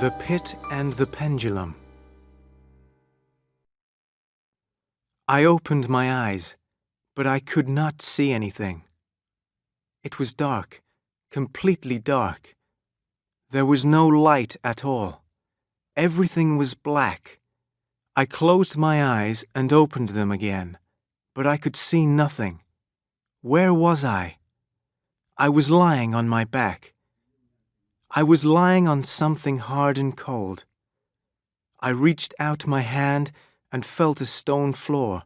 The Pit and the Pendulum. I opened my eyes, but I could not see anything. It was dark, completely dark. There was no light at all. Everything was black. I closed my eyes and opened them again, but I could see nothing. Where was I? I was lying on my back. I was lying on something hard and cold. I reached out my hand and felt a stone floor.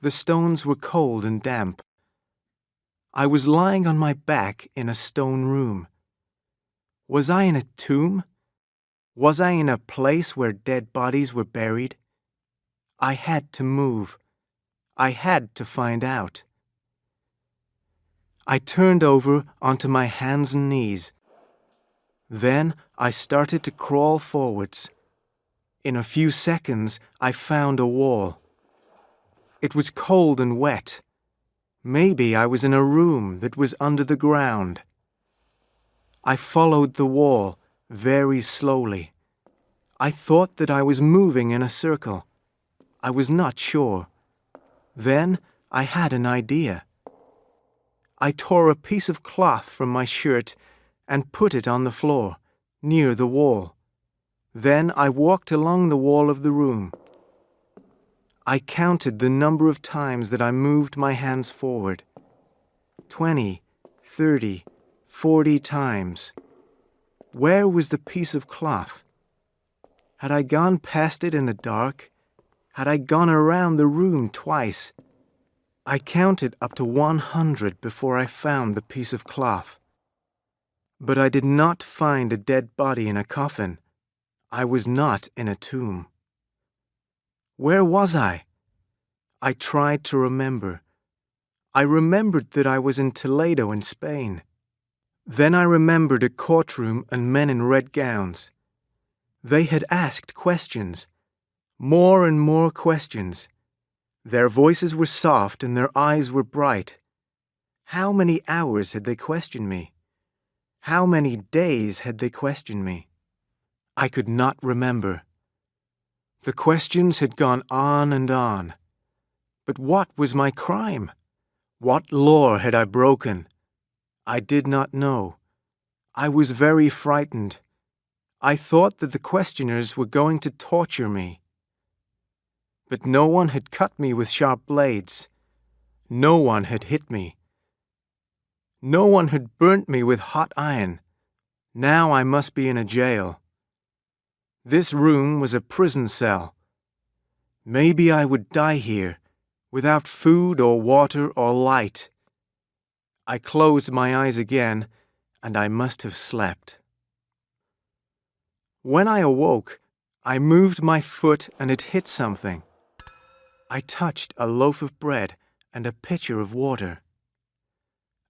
The stones were cold and damp. I was lying on my back in a stone room. Was I in a tomb? Was I in a place where dead bodies were buried? I had to move. I had to find out. I turned over onto my hands and knees. Then I started to crawl forwards. In a few seconds, I found a wall. It was cold and wet. Maybe I was in a room that was under the ground. I followed the wall very slowly. I thought that I was moving in a circle. I was not sure. Then I had an idea. I tore a piece of cloth from my shirt and put it on the floor, near the wall. Then I walked along the wall of the room. I counted the number of times that I moved my hands forward. 20, 30, 40 times. Where was the piece of cloth? Had I gone past it in the dark? Had I gone around the room twice? I counted up to 100 before I found the piece of cloth. But I did not find a dead body in a coffin. I was not in a tomb. Where was I? I tried to remember. I remembered that I was in Toledo in Spain. Then I remembered a courtroom and men in red gowns. They had asked questions, more and more questions. Their voices were soft and their eyes were bright. How many hours had they questioned me? How many days had they questioned me? I could not remember. The questions had gone on and on. But what was my crime? What law had I broken? I did not know. I was very frightened. I thought that the questioners were going to torture me. But no one had cut me with sharp blades. No one had hit me. No one had burnt me with hot iron. Now I must be in a jail. This room was a prison cell. Maybe I would die here, without food or water or light. I closed my eyes again, and I must have slept. When I awoke, I moved my foot and it hit something. I touched a loaf of bread and a pitcher of water.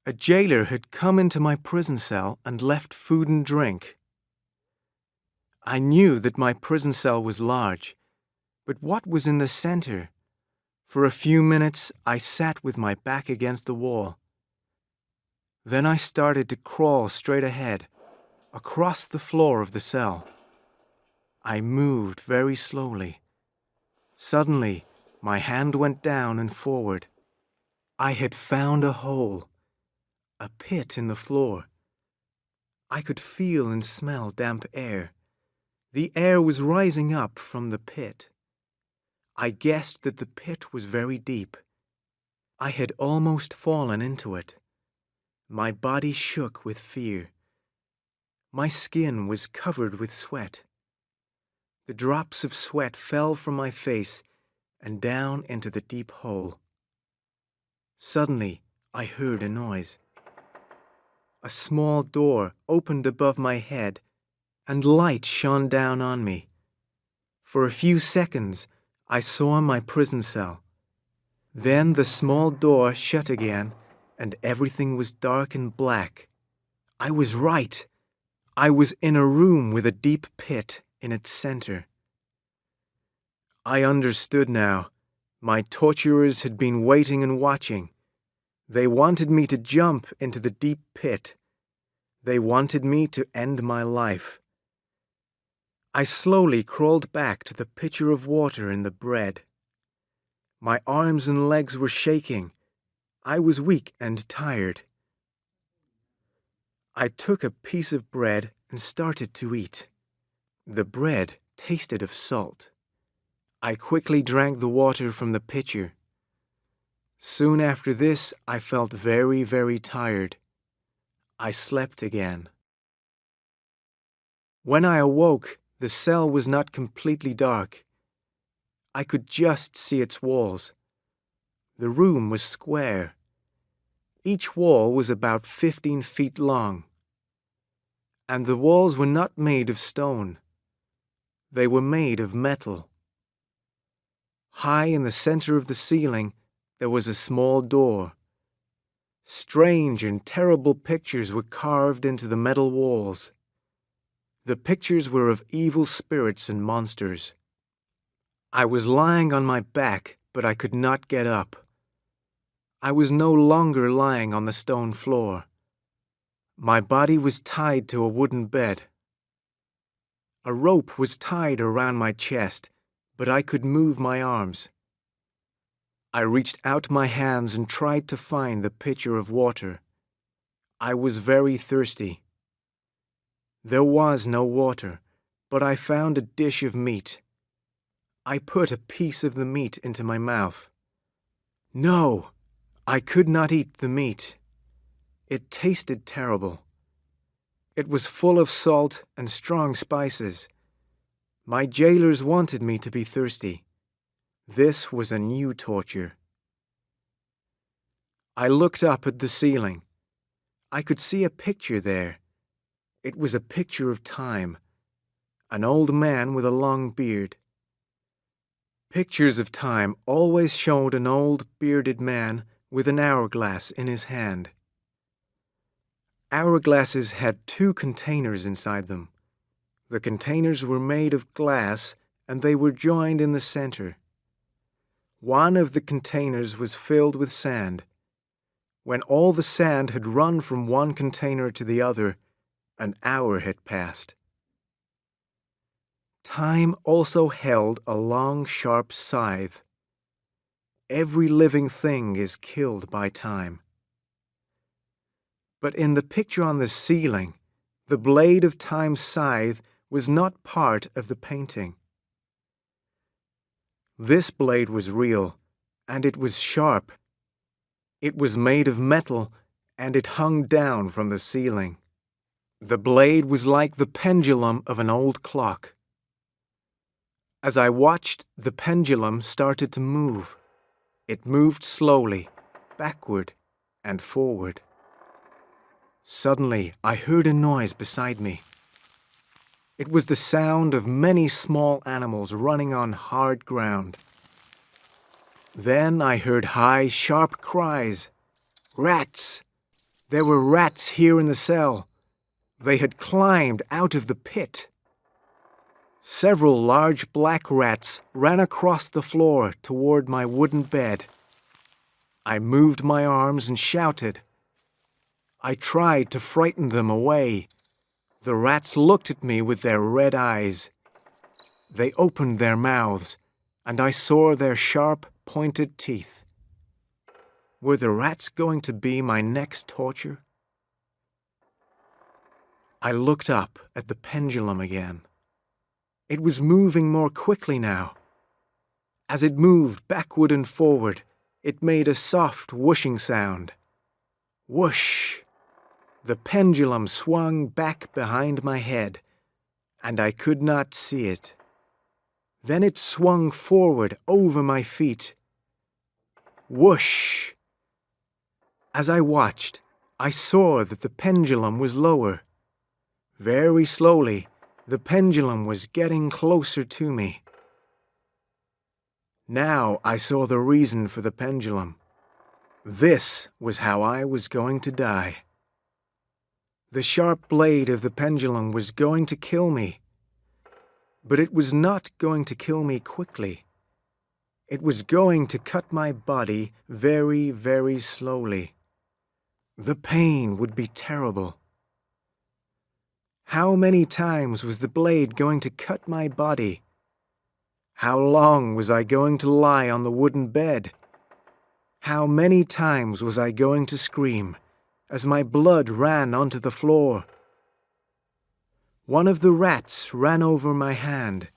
A jailer had come into my prison cell and left food and drink. I knew that my prison cell was large, but what was in the center? For a few minutes, I sat with my back against the wall. Then I started to crawl straight ahead, across the floor of the cell. I moved very slowly. Suddenly, my hand went down and forward. I had found a hole. A pit in the floor. I could feel and smell damp air. The air was rising up from the pit. I guessed that the pit was very deep. I had almost fallen into it. My body shook with fear. My skin was covered with sweat. The drops of sweat fell from my face and down into the deep hole. Suddenly, I heard a noise. A small door opened above my head, and light shone down on me. For a few seconds, I saw my prison cell. Then the small door shut again, and everything was dark and black. I was right. I was in a room with a deep pit in its center. I understood now. My torturers had been waiting and watching. They wanted me to jump into the deep pit. They wanted me to end my life. I slowly crawled back to the pitcher of water and the bread. My arms and legs were shaking. I was weak and tired. I took a piece of bread and started to eat. The bread tasted of salt. I quickly drank the water from the pitcher. Soon after this, I felt very, very tired. I slept again. When I awoke, the cell was not completely dark. I could just see its walls. The room was square. Each wall was about 15 feet long. And the walls were not made of stone. They were made of metal. High in the center of the ceiling, there was a small door. Strange and terrible pictures were carved into the metal walls. The pictures were of evil spirits and monsters. I was lying on my back, but I could not get up. I was no longer lying on the stone floor. My body was tied to a wooden bed. A rope was tied around my chest, but I could move my arms. I reached out my hands and tried to find the pitcher of water. I was very thirsty. There was no water, but I found a dish of meat. I put a piece of the meat into my mouth. No, I could not eat the meat. It tasted terrible. It was full of salt and strong spices. My jailers wanted me to be thirsty. This was a new torture. I looked up at the ceiling. I could see a picture there. It was a picture of time, an old man with a long beard. Pictures of time always showed an old bearded man with an hourglass in his hand. Hourglasses had 2 containers inside them. The containers were made of glass and they were joined in the center. One of the containers was filled with sand. When all the sand had run from one container to the other, an hour had passed. Time also held a long, sharp scythe. Every living thing is killed by time. But in the picture on the ceiling, the blade of Time's scythe was not part of the painting. This blade was real, and it was sharp. It was made of metal, and it hung down from the ceiling. The blade was like the pendulum of an old clock. As I watched, the pendulum started to move. It moved slowly, backward and forward. Suddenly, I heard a noise beside me. It was the sound of many small animals running on hard ground. Then I heard high, sharp cries. Rats! There were rats here in the cell. They had climbed out of the pit. Several large black rats ran across the floor toward my wooden bed. I moved my arms and shouted. I tried to frighten them away. The rats looked at me with their red eyes. They opened their mouths, and I saw their sharp, pointed teeth. Were the rats going to be my next torture? I looked up at the pendulum again. It was moving more quickly now. As it moved backward and forward, it made a soft whooshing sound. Whoosh! The pendulum swung back behind my head, and I could not see it. Then it swung forward over my feet. Whoosh! As I watched, I saw that the pendulum was lower. Very slowly, the pendulum was getting closer to me. Now I saw the reason for the pendulum. This was how I was going to die. The sharp blade of the pendulum was going to kill me. But it was not going to kill me quickly. It was going to cut my body very, very slowly. The pain would be terrible. How many times was the blade going to cut my body? How long was I going to lie on the wooden bed? How many times was I going to scream as my blood ran onto the floor? One of the rats ran over my hand.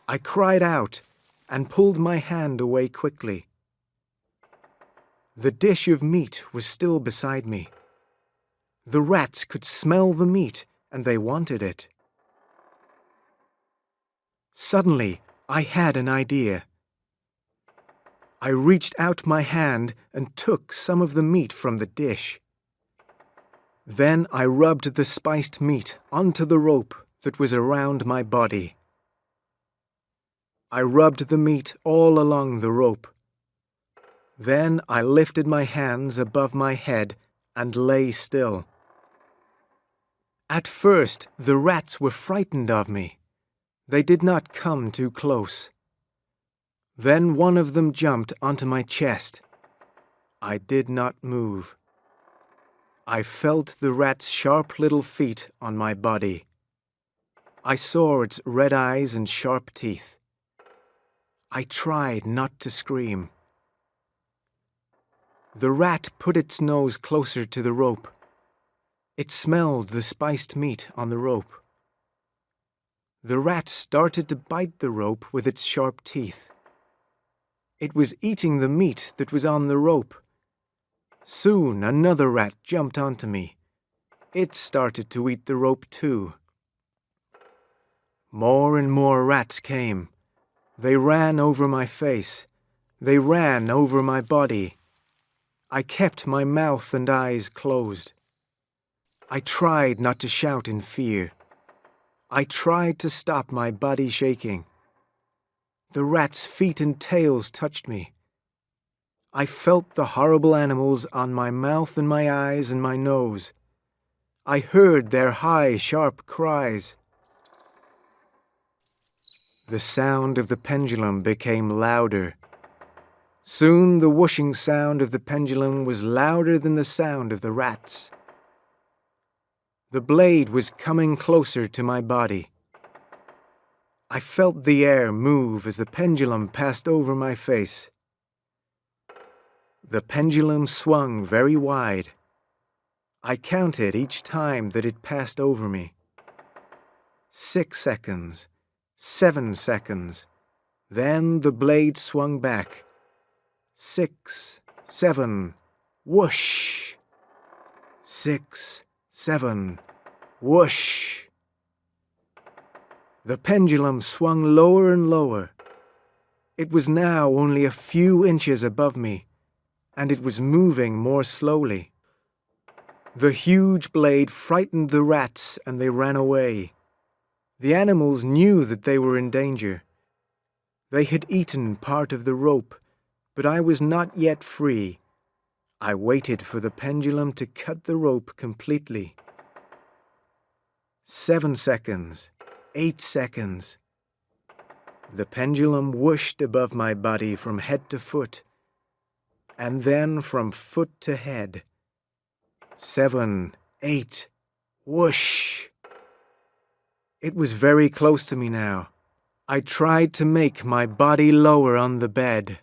I cried out and pulled my hand away quickly. The dish of meat was still beside me. The rats could smell the meat and they wanted it. Suddenly, I had an idea. I reached out my hand and took some of the meat from the dish. Then I rubbed the spiced meat onto the rope that was around my body. I rubbed the meat all along the rope. Then I lifted my hands above my head and lay still. At first, the rats were frightened of me. They did not come too close. Then one of them jumped onto my chest. I did not move. I felt the rat's sharp little feet on my body. I saw its red eyes and sharp teeth. I tried not to scream. The rat put its nose closer to the rope. It smelled the spiced meat on the rope. The rat started to bite the rope with its sharp teeth. It was eating the meat that was on the rope. Soon another rat jumped onto me. It started to eat the rope too. More and more rats came. They ran over my face. They ran over my body. I kept my mouth and eyes closed. I tried not to shout in fear. I tried to stop my body shaking. The rats' feet and tails touched me. I felt the horrible animals on my mouth and my eyes and my nose. I heard their high, sharp cries. The sound of the pendulum became louder. Soon the whooshing sound of the pendulum was louder than the sound of the rats. The blade was coming closer to my body. I felt the air move as the pendulum passed over my face. The pendulum swung very wide. I counted each time that it passed over me. 6 seconds, 7 seconds. Then the blade swung back. 6, 7, whoosh. 6, 7, whoosh. The pendulum swung lower and lower. It was now only a few inches above me, and it was moving more slowly. The huge blade frightened the rats and they ran away. The animals knew that they were in danger. They had eaten part of the rope, but I was not yet free. I waited for the pendulum to cut the rope completely. 7 seconds, 8 seconds. The pendulum whooshed above my body from head to foot, and then from foot to head. 7, 8, whoosh. It was very close to me now. I tried to make my body lower on the bed.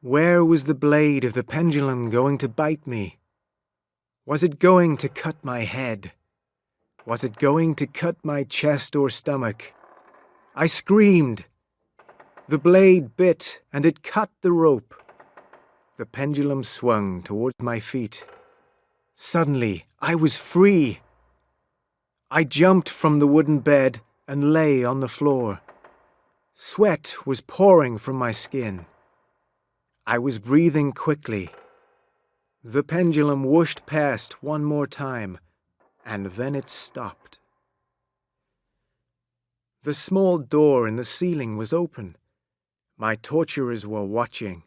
Where was the blade of the pendulum going to bite me? Was it going to cut my head? Was it going to cut my chest or stomach? I screamed. The blade bit and it cut the rope. The pendulum swung towards my feet. Suddenly, I was free. I jumped from the wooden bed and lay on the floor. Sweat was pouring from my skin. I was breathing quickly. The pendulum whooshed past one more time, and then it stopped. The small door in the ceiling was open. My torturers were watching.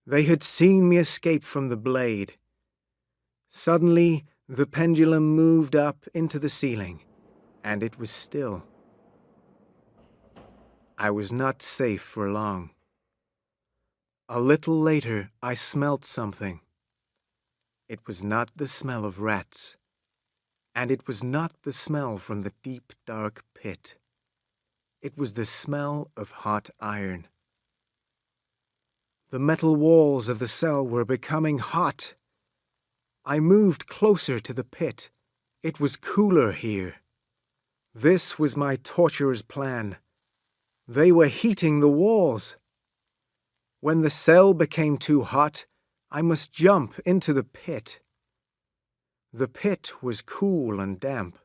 They had seen me escape from the blade. Suddenly, the pendulum moved up into the ceiling, and it was still. I was not safe for long. A little later, I smelt something. It was not the smell of rats. And it was not the smell from the deep, dark pit. It was the smell of hot iron. The metal walls of the cell were becoming hot. I moved closer to the pit. It was cooler here. This was my torturer's plan. They were heating the walls. When the cell became too hot, I must jump into the pit. The pit was cool and damp.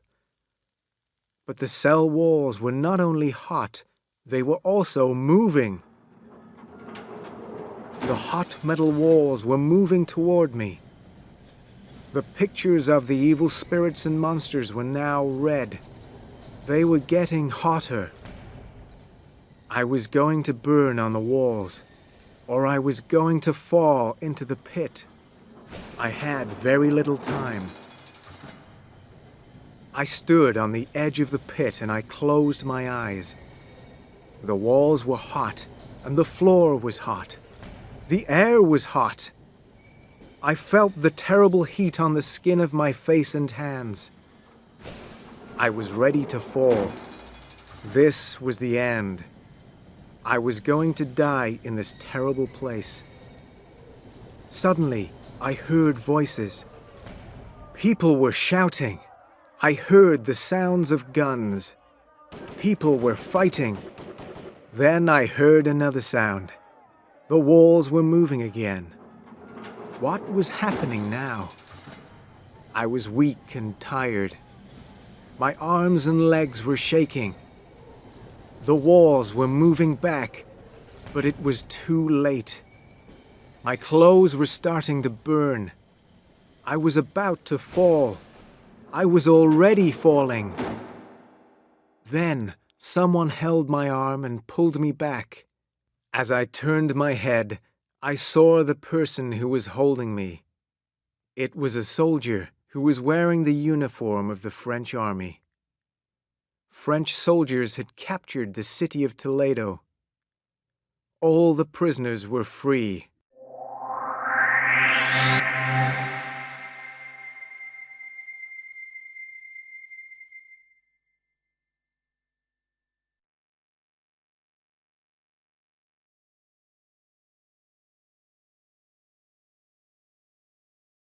But the cell walls were not only hot, they were also moving. The hot metal walls were moving toward me. The pictures of the evil spirits and monsters were now red. They were getting hotter. I was going to burn on the walls, or I was going to fall into the pit. I had very little time. I stood on the edge of the pit and I closed my eyes. The walls were hot and the floor was hot. The air was hot. I felt the terrible heat on the skin of my face and hands. I was ready to fall. This was the end. I was going to die in this terrible place. Suddenly, I heard voices. People were shouting. I heard the sounds of guns. People were fighting. Then I heard another sound. The walls were moving again. What was happening now? I was weak and tired. My arms and legs were shaking. The walls were moving back, but it was too late. My clothes were starting to burn. I was about to fall. I was already falling. Then someone held my arm and pulled me back. As I turned my head, I saw the person who was holding me. It was a soldier who was wearing the uniform of the French army. French soldiers had captured the city of Toledo. All the prisoners were free.